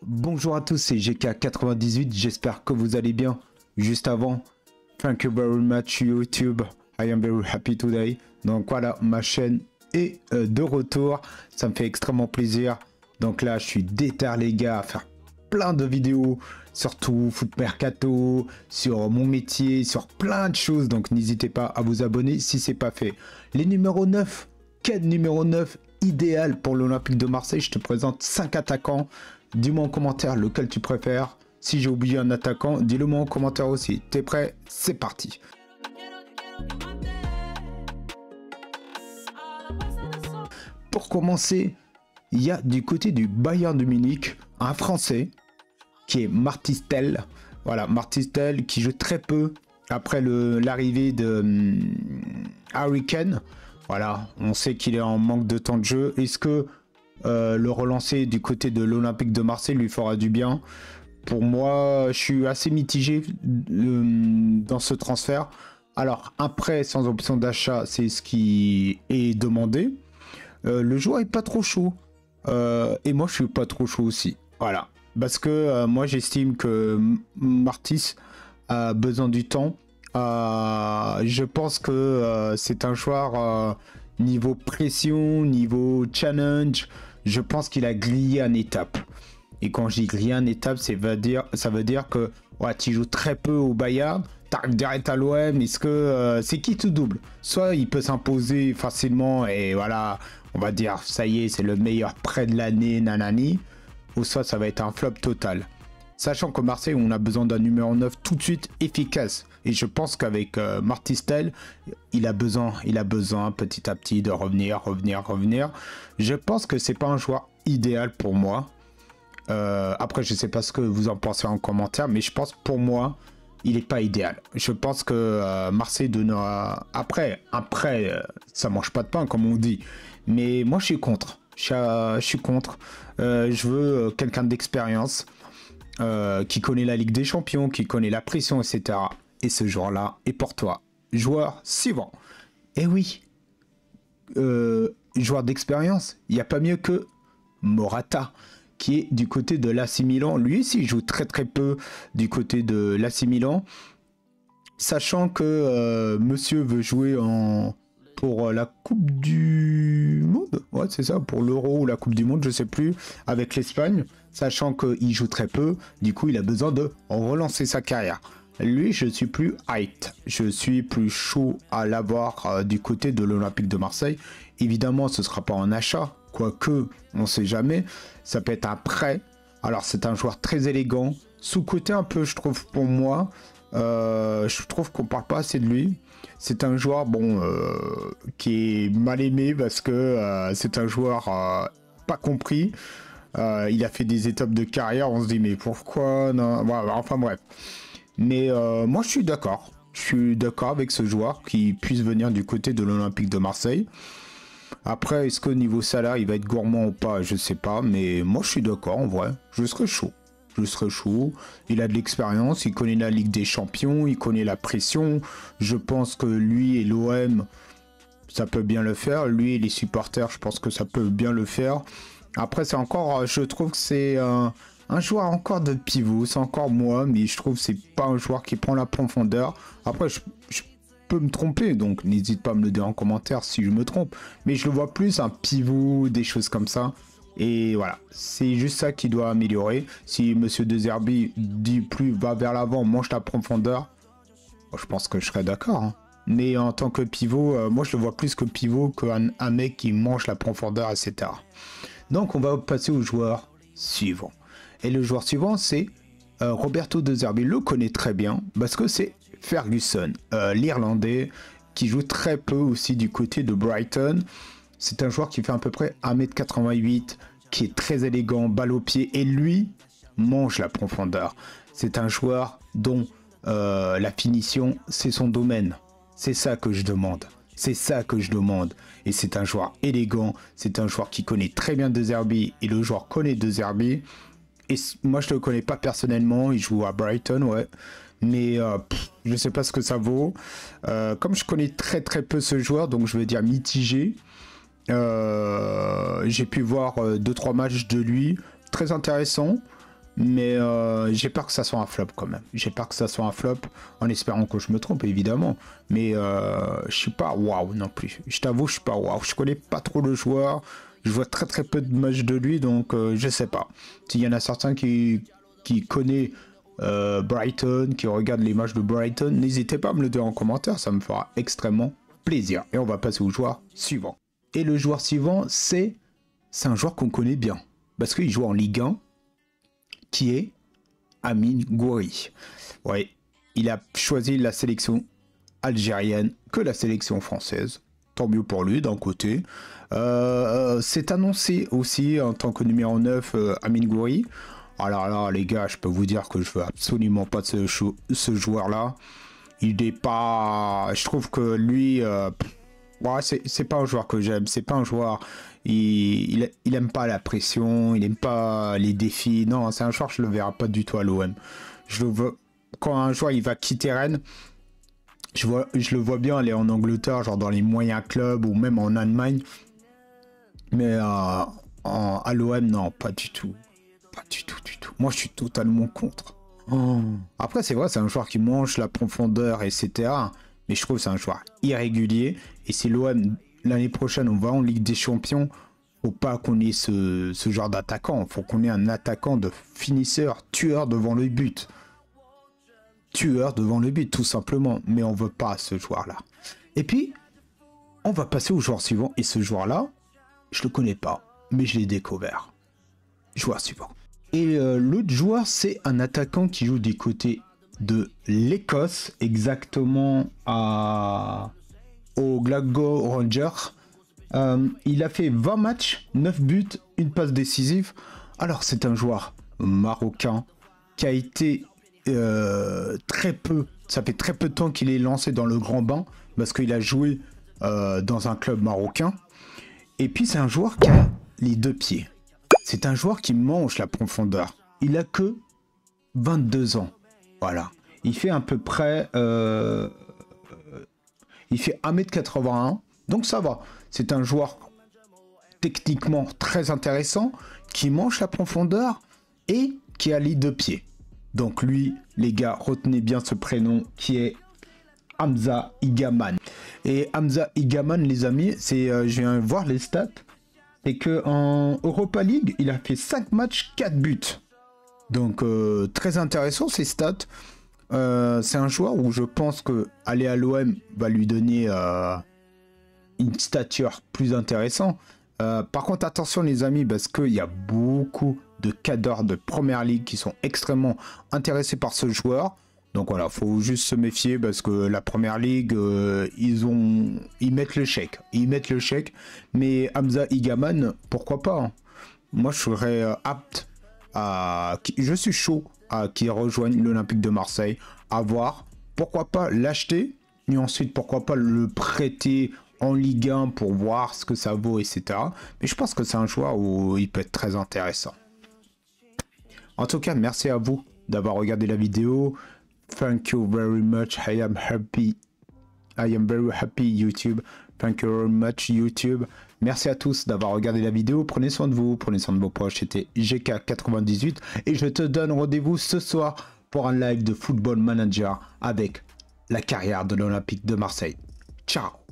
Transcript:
Bonjour à tous, c'est GK98, j'espère que vous allez bien. Juste avant, thank you very much YouTube, I am very happy today. Donc voilà, ma chaîne est de retour, ça me fait extrêmement plaisir. Donc là, je suis déter les gars à faire plein de vidéos, surtout Foot Mercato, sur mon métier, sur plein de choses. Donc n'hésitez pas à vous abonner si c'est pas fait. Les numéros 9, quel numéro 9 idéal pour l'Olympique de Marseille? Je te présente 5 attaquants. Dis-moi en commentaire lequel tu préfères. Si j'ai oublié un attaquant, dis-le moi en commentaire aussi. T'es prêt? C'est parti. Pour commencer, il y a du côté du Bayern de Munich un Français qui est Martistel. Voilà, Martistel qui joue très peu après l'arrivée de Harry Kane. Voilà, on sait qu'il est en manque de temps de jeu. Est-ce que le relancer du côté de l'Olympique de Marseille lui fera du bien? Pour moi, je suis assez mitigé dans ce transfert. Alors, un prêt sans option d'achat, c'est ce qui est demandé. Le joueur est pas trop chaud. Et moi, je suis pas trop chaud aussi. Voilà. Parce que moi, j'estime que Martis a besoin du temps. Je pense que c'est un joueur niveau pression, niveau challenge. Je pense qu'il a grillé une étape. Et quand je dis grillé une étape, ça veut dire que ouais, tu joues très peu au Bayern. T'arrives direct à l'OM. Est-ce que c'est qui tout double? Soit il peut s'imposer facilement et voilà, on va dire ça y est, c'est le meilleur prêt de l'année, nanani. Ou soit ça va être un flop total. Sachant qu'au Marseille, on a besoin d'un numéro 9 tout de suite efficace. Et je pense qu'avec Martistel, il a besoin petit à petit de revenir. Je pense que c'est pas un joueur idéal pour moi. Après, je sais pas ce que vous en pensez en commentaire, mais je pense pour moi, il n'est pas idéal. Je pense que Marseille donnera... Après, ça mange pas de pain, comme on dit. Mais moi, je suis contre. Je suis contre. Je veux quelqu'un d'expérience. Qui connaît la Ligue des Champions, qui connaît la pression, etc. Et ce joueur-là est pour toi. Joueur suivant. Et oui, joueur d'expérience, il n'y a pas mieux que Morata, qui est du côté de l'AC Milan. Lui aussi, il joue très peu du côté de l'AC Milan. Sachant que monsieur veut jouer pour la Coupe du Monde. Ouais, c'est ça, pour l'Euro ou la Coupe du Monde, je sais plus, avec l'Espagne. Sachant qu'il joue très peu, du coup, il a besoin de relancer sa carrière. Lui, je suis plus hyped. Je suis plus chaud à l'avoir du côté de l'Olympique de Marseille. Évidemment, ce ne sera pas un achat, quoique, on ne sait jamais. Ça peut être un prêt. Alors, c'est un joueur très élégant. Sous-côté un peu, je trouve, pour moi. Je trouve qu'on parle pas assez de lui. C'est un joueur bon qui est mal aimé parce que c'est un joueur pas compris. Il a fait des étapes de carrière, on se dit mais pourquoi non? Voilà, enfin bref. Mais moi je suis d'accord. Je suis d'accord avec ce joueur qui puisse venir du côté de l'Olympique de Marseille. Après, est-ce qu'au niveau salaire il va être gourmand ou pas? Je sais pas, mais moi je suis d'accord en vrai. Je serais chaud. Il a de l'expérience, il connaît la Ligue des Champions, il connaît la pression. Je pense que lui et l'OM, ça peut bien le faire. Lui et les supporters, je pense que ça peut bien le faire. Après, c'est encore, je trouve que c'est un joueur encore de pivot. C'est encore moi, mais je trouve que c'est pas un joueur qui prend la profondeur. Après, je peux me tromper, donc n'hésite pas à me le dire en commentaire si je me trompe. Mais je le vois plus un pivot, des choses comme ça. Et voilà, c'est juste ça qui doit améliorer. Si Monsieur De Zerbi dit plus va vers l'avant, mange ta profondeur, je pense que je serais d'accord. Hein. Mais en tant que pivot, moi je le vois plus que pivot qu'un mec qui mange la profondeur, etc. Donc on va passer au joueur suivant. Et le joueur suivant, c'est Roberto De Zerbi. Le connaît très bien parce que c'est Ferguson, l'Irlandais, qui joue très peu aussi du côté de Brighton. C'est un joueur qui fait à peu près 1m88, qui est très élégant, balle au pied, et lui mange la profondeur. C'est un joueur dont la finition, c'est son domaine. C'est ça que je demande. Et c'est un joueur élégant, c'est un joueur qui connaît très bien De Zerbi, et le joueur connaît De Zerbi. Et moi, je ne le connais pas personnellement, il joue à Brighton, ouais. Mais je ne sais pas ce que ça vaut. Comme je connais très peu ce joueur, donc je vais dire mitigé. J'ai pu voir 2-3 matchs de lui, très intéressant. Mais j'ai peur que ça soit un flop quand même. J'ai peur que ça soit un flop, en espérant que je me trompe, évidemment. Mais je suis pas waouh non plus. Je t'avoue, je suis pas waouh. Je connais pas trop le joueur. Je vois très très peu de matchs de lui, donc je sais pas. S'il y en a certains qui connaissent Brighton, qui regardent les matchs de Brighton, n'hésitez pas à me le dire en commentaire. Ça me fera extrêmement plaisir. Et on va passer au joueur suivant. Et le joueur suivant, c'est un joueur qu'on connaît bien. Parce qu'il joue en Ligue 1. Qui est Amine Gouiri. Ouais, il a choisi la sélection algérienne que la sélection française. Tant mieux pour lui d'un côté. C'est annoncé aussi en tant que numéro 9 Amine Gouiri. Alors là, les gars, je peux vous dire que je veux absolument pas de ce joueur-là. Il n'est pas... Je trouve que lui... ouais, c'est pas un joueur que j'aime. C'est pas un joueur... Il aime pas la pression, il aime pas les défis. Non, c'est un joueur, je le verrai pas du tout à l'OM. Je le veux. Quand un joueur il va quitter Rennes, je le vois bien aller en Angleterre, genre dans les moyens clubs ou même en Allemagne. Mais à l'OM, non, pas du tout. Pas du tout, du tout. Moi, je suis totalement contre. Oh. Après, c'est vrai, c'est un joueur qui mange la profondeur, etc. Mais je trouve que c'est un joueur irrégulier. Et si l'OM... L'année prochaine, on va en Ligue des Champions. Faut pas qu'on ait ce genre d'attaquant. Faut qu'on ait un attaquant de finisseur, tueur devant le but. Tueur devant le but, tout simplement. Mais on veut pas ce joueur-là. Et puis, on va passer au joueur suivant. Et ce joueur-là, je le connais pas, mais je l'ai découvert. Joueur suivant. Et l'autre joueur, c'est un attaquant qui joue du côté de l'Écosse, exactement au Glasgow Rangers. Il a fait 20 matchs, 9 buts, une passe décisive. Alors c'est un joueur marocain qui a été très peu, ça fait très peu de temps qu'il est lancé dans le grand bain parce qu'il a joué dans un club marocain. Et puis c'est un joueur qui a les deux pieds. C'est un joueur qui mange la profondeur. Il a que 22 ans. Voilà. Il fait à peu près... il fait 1m81. Donc ça va. C'est un joueur techniquement très intéressant qui mange la profondeur et qui a les deux pieds. Donc lui, les gars, retenez bien ce prénom qui est Hamza Igaman. Et Hamza Igaman, les amis, c'est, je viens voir les stats. C'est qu'en Europa League, il a fait 5 matchs, 4 buts. Donc très intéressant ces stats. C'est un joueur où je pense que aller à l'OM va lui donner une stature plus intéressante. Par contre, attention les amis, parce qu'il y a beaucoup de cadres de première ligue qui sont extrêmement intéressés par ce joueur. Donc voilà, faut juste se méfier parce que la première ligue, ils mettent le chèque. Ils mettent le chèque. Mais Hamza Igaman, pourquoi pas hein. Moi, je serais apte à... Je suis chaud à qu'il rejoigne l'Olympique de Marseille. À voir. Pourquoi pas l'acheter. Et ensuite, pourquoi pas le prêter en Ligue 1 pour voir ce que ça vaut, etc. Mais je pense que c'est un joueur où il peut être très intéressant. En tout cas, merci à vous d'avoir regardé la vidéo. Thank you very much. I am happy. I am very happy YouTube. Thank you very much YouTube. Merci à tous d'avoir regardé la vidéo. Prenez soin de vous, prenez soin de vos proches. C'était GK98 et je te donne rendez-vous ce soir pour un live de Football Manager avec la carrière de l'Olympique de Marseille. Ciao.